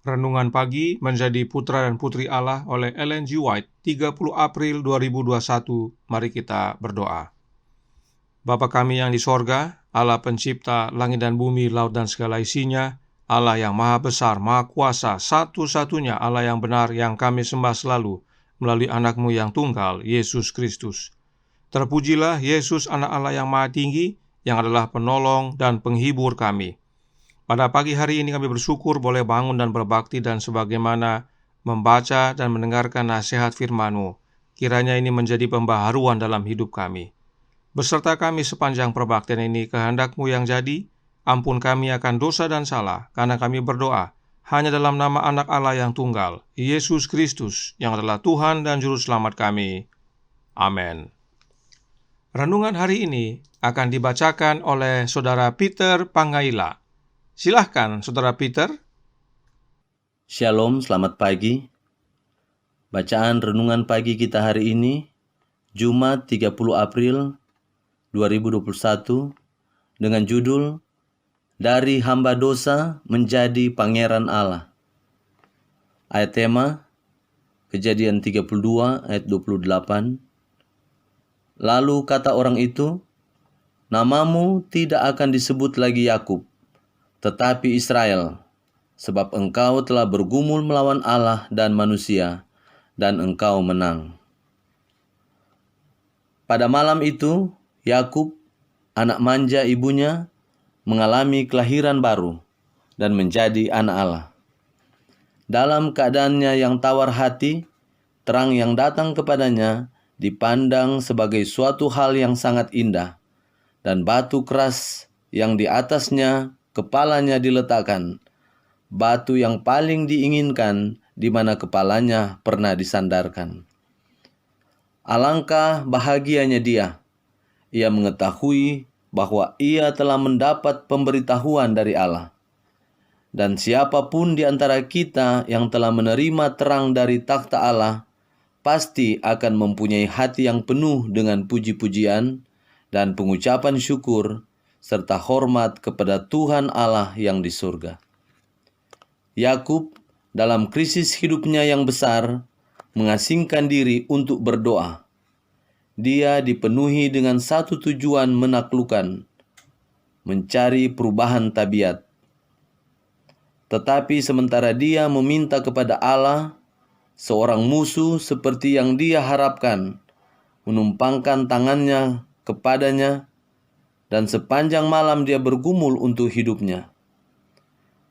Renungan Pagi Menjadi Putra dan Putri Allah oleh Ellen G. White, 30 April 2021. Mari kita berdoa. Bapa kami yang di sorga, Allah pencipta langit dan bumi, laut dan segala isinya, Allah yang maha besar, maha kuasa, satu-satunya Allah yang benar yang kami sembah selalu, melalui anak-Mu yang tunggal, Yesus Kristus. Terpujilah Yesus, anak Allah yang maha tinggi, yang adalah penolong dan penghibur kami. Pada pagi hari ini kami bersyukur boleh bangun dan berbakti dan sebagaimana membaca dan mendengarkan nasihat firman-Mu. Kiranya ini menjadi pembaharuan dalam hidup kami. Beserta kami sepanjang perbaktian ini, kehendak-Mu yang jadi, ampun kami akan dosa dan salah, karena kami berdoa hanya dalam nama anak Allah yang tunggal, Yesus Kristus, yang adalah Tuhan dan Juru Selamat kami. Amin. Renungan hari ini akan dibacakan oleh Saudara Peter Pangaila. Silahkan, Saudara Peter. Shalom, selamat pagi. Bacaan renungan pagi kita hari ini, Jumat 30 April 2021, dengan judul Dari Hamba Dosa Menjadi Pangeran Allah. Ayat tema, Kejadian 32 ayat 28. Lalu kata orang itu, namamu tidak akan disebut lagi Yakub, tetapi Israel, sebab engkau telah bergumul melawan Allah dan manusia, dan engkau menang. Pada malam itu, Yakub, anak manja ibunya, mengalami kelahiran baru dan menjadi anak Allah. Dalam keadaannya yang tawar hati, terang yang datang kepadanya dipandang sebagai suatu hal yang sangat indah, dan batu keras yang di atasnya kepalanya diletakkan, batu yang paling diinginkan di mana kepalanya pernah disandarkan. Alangkah bahagianya dia. Ia mengetahui bahwa ia telah mendapat pemberitahuan dari Allah. Dan siapapun di antara kita yang telah menerima terang dari takhta Allah, pasti akan mempunyai hati yang penuh dengan puji-pujian dan pengucapan syukur, serta hormat kepada Tuhan Allah yang di surga. Yakub dalam krisis hidupnya yang besar mengasingkan diri untuk berdoa. Dia dipenuhi dengan satu tujuan menaklukkan, mencari perubahan tabiat. Tetapi sementara dia meminta kepada Allah, seorang musuh seperti yang dia harapkan menumpangkan tangannya kepadanya, dan sepanjang malam dia bergumul untuk hidupnya.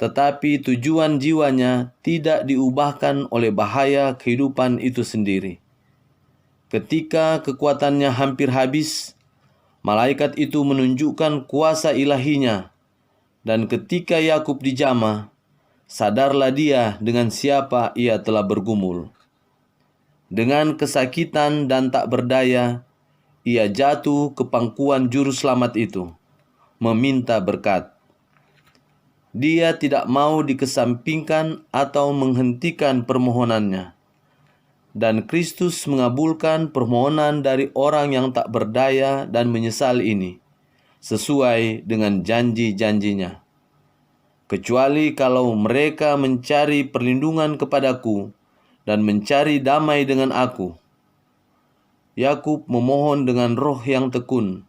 Tetapi tujuan jiwanya tidak diubahkan oleh bahaya kehidupan itu sendiri. Ketika kekuatannya hampir habis, malaikat itu menunjukkan kuasa ilahinya, dan ketika Yakub dijamah, sadarlah dia dengan siapa ia telah bergumul. Dengan kesakitan dan tak berdaya, ia jatuh ke pangkuan juru selamat itu, meminta berkat. Dia tidak mau dikesampingkan atau menghentikan permohonannya. Dan Kristus mengabulkan permohonan dari orang yang tak berdaya dan menyesal ini, sesuai dengan janji-janjinya. Kecuali kalau mereka mencari perlindungan kepadaku dan mencari damai dengan aku. Yakub memohon dengan roh yang tekun,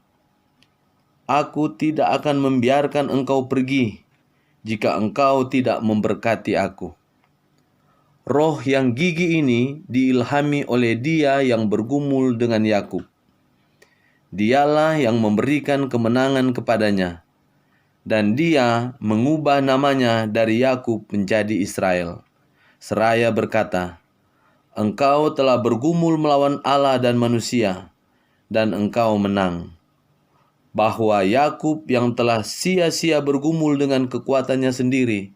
aku tidak akan membiarkan engkau pergi jika engkau tidak memberkati aku. Roh yang gigih ini diilhami oleh dia yang bergumul dengan Yakub. Dialah yang memberikan kemenangan kepadanya, dan dia mengubah namanya dari Yakub menjadi Israel, seraya berkata, engkau telah bergumul melawan Allah dan manusia, dan engkau menang. Bahwa Yakub yang telah sia-sia bergumul dengan kekuatannya sendiri,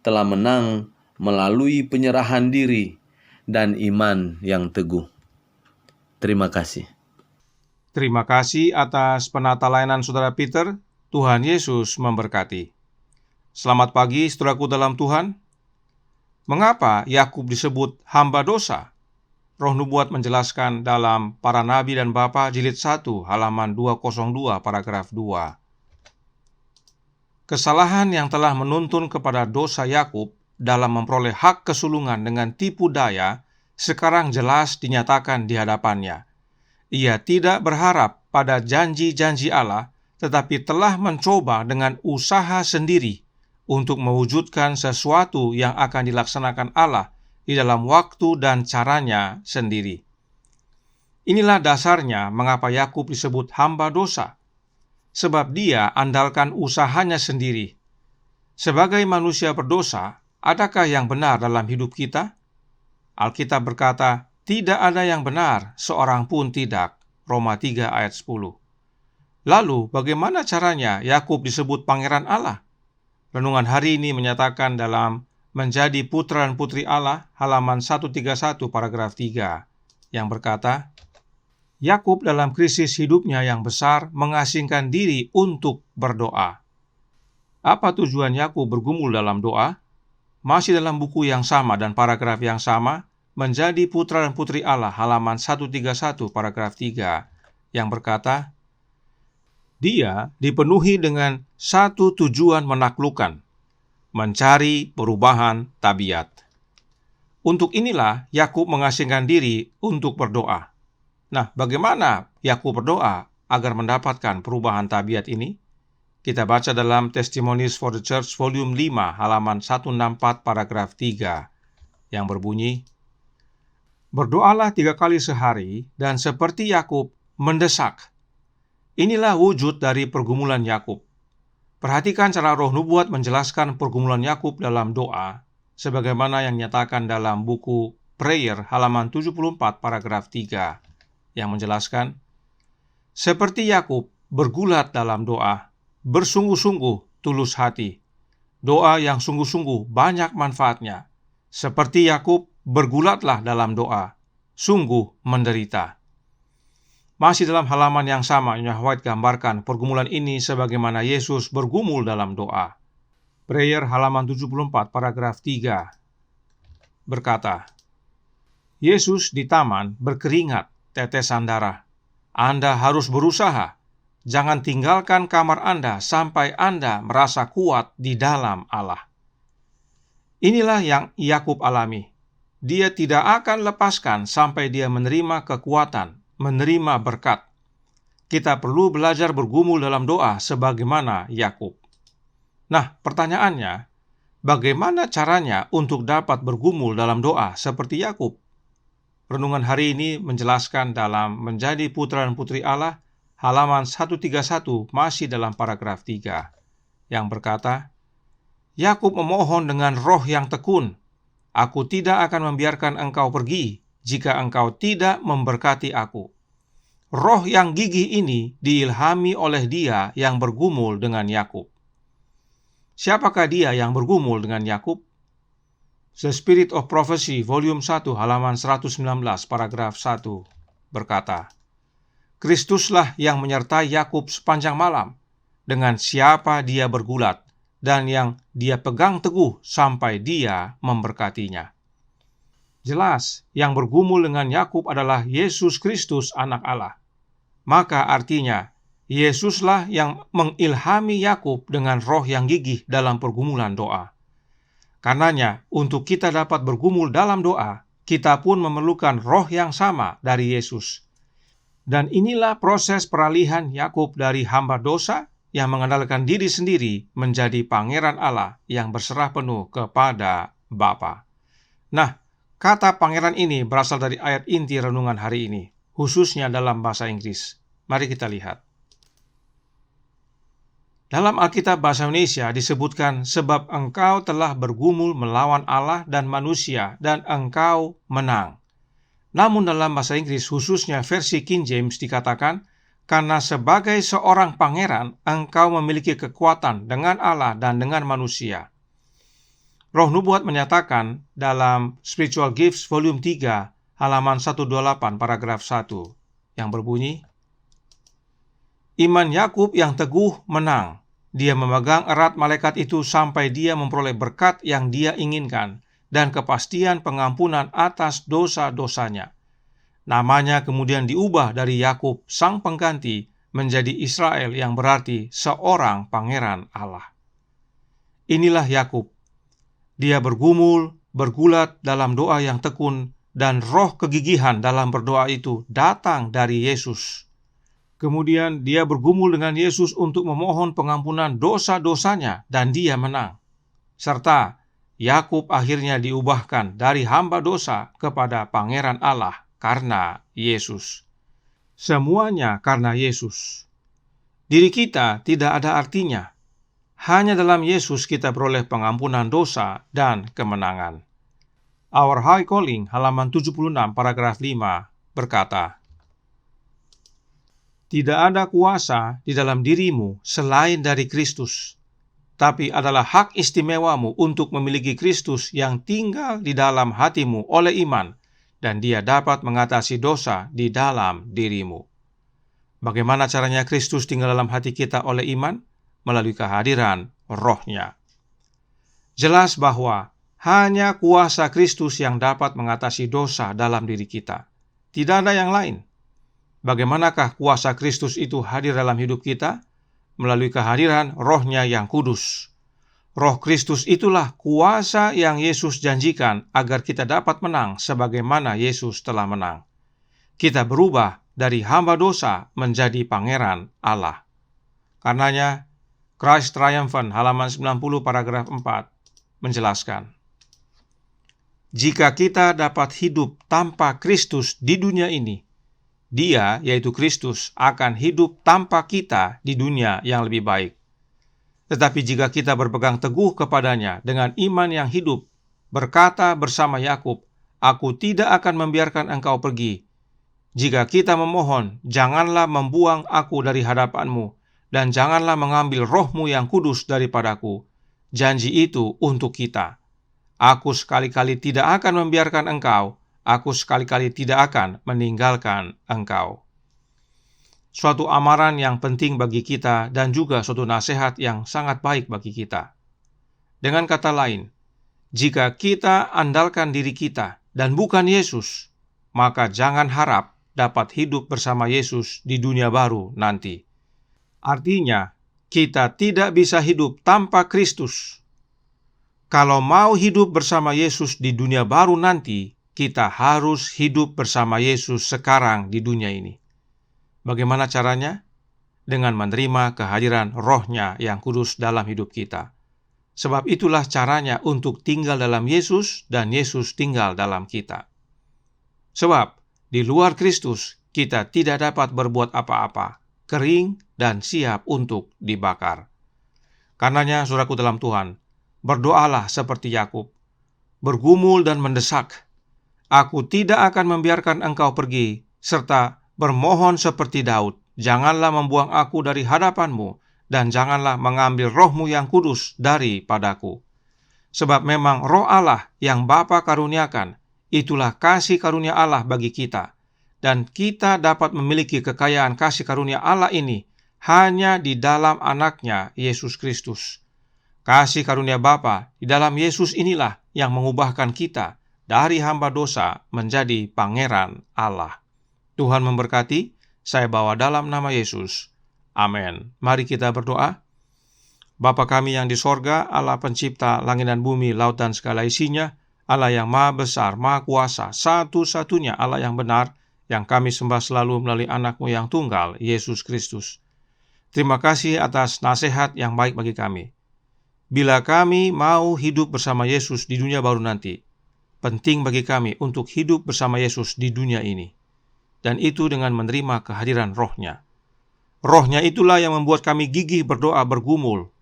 telah menang melalui penyerahan diri dan iman yang teguh. Terima kasih. Terima kasih atas penata layanan Saudara Peter. Tuhan Yesus memberkati. Selamat pagi, saudaraku dalam Tuhan. Mengapa Yakub disebut hamba dosa? Roh Nubuat menjelaskan dalam Para Nabi dan Bapa jilid 1 halaman 202 paragraf 2. Kesalahan yang telah menuntun kepada dosa Yakub dalam memperoleh hak kesulungan dengan tipu daya sekarang jelas dinyatakan di hadapannya. Ia tidak berharap pada janji-janji Allah, tetapi telah mencoba dengan usaha sendiri untuk mewujudkan sesuatu yang akan dilaksanakan Allah di dalam waktu dan caranya sendiri. Inilah dasarnya mengapa Yakub disebut hamba dosa, sebab dia andalkan usahanya sendiri. Sebagai manusia berdosa, adakah yang benar dalam hidup kita? Alkitab berkata, tidak ada yang benar, seorang pun tidak. Roma 3 ayat 10. Lalu, bagaimana caranya Yakub disebut pangeran Allah? Renungan hari ini menyatakan dalam Menjadi Putra dan Putri Allah, halaman 131 paragraf 3, yang berkata, Yakub dalam krisis hidupnya yang besar mengasingkan diri untuk berdoa. Apa tujuan Yakub bergumul dalam doa? Masih dalam buku yang sama dan paragraf yang sama, Menjadi Putra dan Putri Allah, halaman 131 paragraf 3, yang berkata, dia dipenuhi dengan satu tujuan menaklukkan, mencari perubahan tabiat. Untuk inilah Yakub mengasingkan diri untuk berdoa. Nah, bagaimana Yakub berdoa agar mendapatkan perubahan tabiat ini? Kita baca dalam Testimonies for the Church volume 5 halaman 164 paragraf 3 yang berbunyi, berdoalah 3 kali sehari dan seperti Yakub mendesak. Inilah wujud dari pergumulan Yakub. Perhatikan cara Roh Nubuat menjelaskan pergumulan Yakub dalam doa sebagaimana yang dinyatakan dalam buku Prayer halaman 74 paragraf 3 yang menjelaskan, seperti Yakub bergulat dalam doa, bersungguh-sungguh tulus hati. Doa yang sungguh-sungguh banyak manfaatnya. Seperti Yakub, bergulatlah dalam doa, sungguh menderita. Masih dalam halaman yang sama, Nyonya White gambarkan pergumulan ini sebagaimana Yesus bergumul dalam doa. Prayer halaman 74 paragraf 3 berkata, Yesus di taman berkeringat tetesan darah. Anda harus berusaha. Jangan tinggalkan kamar Anda sampai Anda merasa kuat di dalam Allah. Inilah yang Yakub alami. Dia tidak akan lepaskan sampai dia menerima kekuatan, menerima berkat. Kita perlu belajar bergumul dalam doa sebagaimana Yakub. Nah, pertanyaannya, bagaimana caranya untuk dapat bergumul dalam doa seperti Yakub? Renungan hari ini menjelaskan dalam Menjadi Putra dan Putri Allah, halaman 131 masih dalam paragraf 3, yang berkata, Yakub memohon dengan roh yang tekun, aku tidak akan membiarkan engkau pergi jika engkau tidak memberkati aku. Roh yang gigih ini diilhami oleh dia yang bergumul dengan Yakub. Siapakah dia yang bergumul dengan Yakub? The Spirit of Prophecy, volume 1, halaman 119, paragraf 1, berkata, Kristuslah yang menyertai Yakub sepanjang malam, dengan siapa dia bergulat, dan yang dia pegang teguh sampai dia memberkatinya. Jelas, yang bergumul dengan Yakub adalah Yesus Kristus, Anak Allah. Maka artinya, Yesuslah yang mengilhami Yakub dengan roh yang gigih dalam pergumulan doa. Karenanya, untuk kita dapat bergumul dalam doa, kita pun memerlukan roh yang sama dari Yesus. Dan inilah proses peralihan Yakub dari hamba dosa yang mengandalkan diri sendiri menjadi pangeran Allah yang berserah penuh kepada Bapa. Nah, kata pangeran ini berasal dari ayat inti renungan hari ini, khususnya dalam bahasa Inggris. Mari kita lihat. Dalam Alkitab bahasa Indonesia disebutkan, sebab engkau telah bergumul melawan Allah dan manusia, dan engkau menang. Namun dalam bahasa Inggris, khususnya versi King James, dikatakan, karena sebagai seorang pangeran, engkau memiliki kekuatan dengan Allah dan dengan manusia. Roh Nubuat menyatakan dalam Spiritual Gifts volume 3, halaman 128, paragraf 1, yang berbunyi, Iman Yakub yang teguh menang. Dia memegang erat malaikat itu sampai dia memperoleh berkat yang dia inginkan dan kepastian pengampunan atas dosa-dosanya. Namanya kemudian diubah dari Yakub sang pengganti menjadi Israel yang berarti seorang pangeran Allah. Inilah Yakub. Dia bergumul, bergulat dalam doa yang tekun, dan roh kegigihan dalam berdoa itu datang dari Yesus. Kemudian dia bergumul dengan Yesus untuk memohon pengampunan dosa-dosanya, dan dia menang. Serta Yakub akhirnya diubahkan dari hamba dosa kepada pangeran Allah karena Yesus. Semuanya karena Yesus. Diri kita tidak ada artinya. Hanya dalam Yesus kita beroleh pengampunan dosa dan kemenangan. Our High Calling halaman 76 paragraf 5 berkata, "Tidak ada kuasa di dalam dirimu selain dari Kristus, tapi adalah hak istimewamu untuk memiliki Kristus yang tinggal di dalam hatimu oleh iman, dan Dia dapat mengatasi dosa di dalam dirimu." Bagaimana caranya Kristus tinggal dalam hati kita oleh iman? Melalui kehadiran Roh-Nya. Jelas bahwa hanya kuasa Kristus yang dapat mengatasi dosa dalam diri kita. Tidak ada yang lain. Bagaimanakah kuasa Kristus itu hadir dalam hidup kita? Melalui kehadiran Roh-Nya yang kudus. Roh Kristus itulah kuasa yang Yesus janjikan agar kita dapat menang sebagaimana Yesus telah menang. Kita berubah dari hamba dosa menjadi pangeran Allah. Karenanya, Christ Triumphant halaman 90 paragraf 4 menjelaskan, jika kita dapat hidup tanpa Kristus di dunia ini, Dia, yaitu Kristus, akan hidup tanpa kita di dunia yang lebih baik. Tetapi jika kita berpegang teguh kepadanya dengan iman yang hidup, berkata bersama Yakub, "Aku tidak akan membiarkan engkau pergi." Jika kita memohon, "Janganlah membuang aku dari hadapanmu, dan janganlah mengambil Roh-Mu yang kudus daripadaku," janji itu untuk kita. Aku sekali-kali tidak akan membiarkan engkau, aku sekali-kali tidak akan meninggalkan engkau. Suatu amaran yang penting bagi kita dan juga suatu nasihat yang sangat baik bagi kita. Dengan kata lain, jika kita andalkan diri kita dan bukan Yesus, maka jangan harap dapat hidup bersama Yesus di dunia baru nanti. Artinya, kita tidak bisa hidup tanpa Kristus. Kalau mau hidup bersama Yesus di dunia baru nanti, kita harus hidup bersama Yesus sekarang di dunia ini. Bagaimana caranya? Dengan menerima kehadiran Roh-Nya yang kudus dalam hidup kita. Sebab itulah caranya untuk tinggal dalam Yesus dan Yesus tinggal dalam kita. Sebab di luar Kristus kita tidak dapat berbuat apa-apa, kering dan siap untuk dibakar. Karenanya, saudaraku dalam Tuhan, berdoalah seperti Yakub, bergumul dan mendesak, "Aku tidak akan membiarkan engkau pergi," serta bermohon seperti Daud, "Janganlah membuang aku dari hadapanmu, dan janganlah mengambil Roh-Mu yang kudus daripadaku." Sebab memang Roh Allah yang Bapa karuniakan, itulah kasih karunia Allah bagi kita, dan kita dapat memiliki kekayaan kasih karunia Allah ini hanya di dalam Anaknya Yesus Kristus. Kasih karunia Bapa di dalam Yesus inilah yang mengubahkan kita dari hamba dosa menjadi pangeran Allah. Tuhan memberkati. Saya bawa dalam nama Yesus. Amin. Mari kita berdoa. Bapa kami yang di sorga, Allah pencipta langit dan bumi, laut dan segala isinya, Allah yang maha besar, maha kuasa, satu-satunya Allah yang benar, yang kami sembah selalu melalui Anak-Mu yang tunggal, Yesus Kristus. Terima kasih atas nasihat yang baik bagi kami. Bila kami mau hidup bersama Yesus di dunia baru nanti, penting bagi kami untuk hidup bersama Yesus di dunia ini. Dan itu dengan menerima kehadiran Roh-Nya. Roh-Nya itulah yang membuat kami gigih berdoa bergumul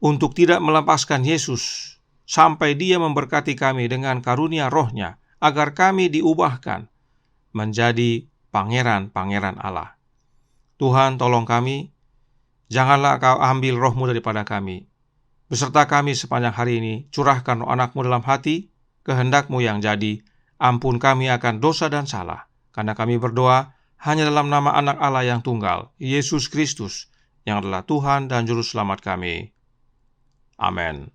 untuk tidak melepaskan Yesus sampai Dia memberkati kami dengan karunia Roh-Nya agar kami diubahkan menjadi pangeran-pangeran Allah. Tuhan, tolong kami, janganlah Kau ambil Roh-Mu daripada kami. Beserta kami sepanjang hari ini, curahkan Roh Anak-Mu dalam hati, kehendak-Mu yang jadi, ampun kami akan dosa dan salah, karena kami berdoa hanya dalam nama Anak Allah yang tunggal, Yesus Kristus, yang adalah Tuhan dan Juru Selamat kami. Amin.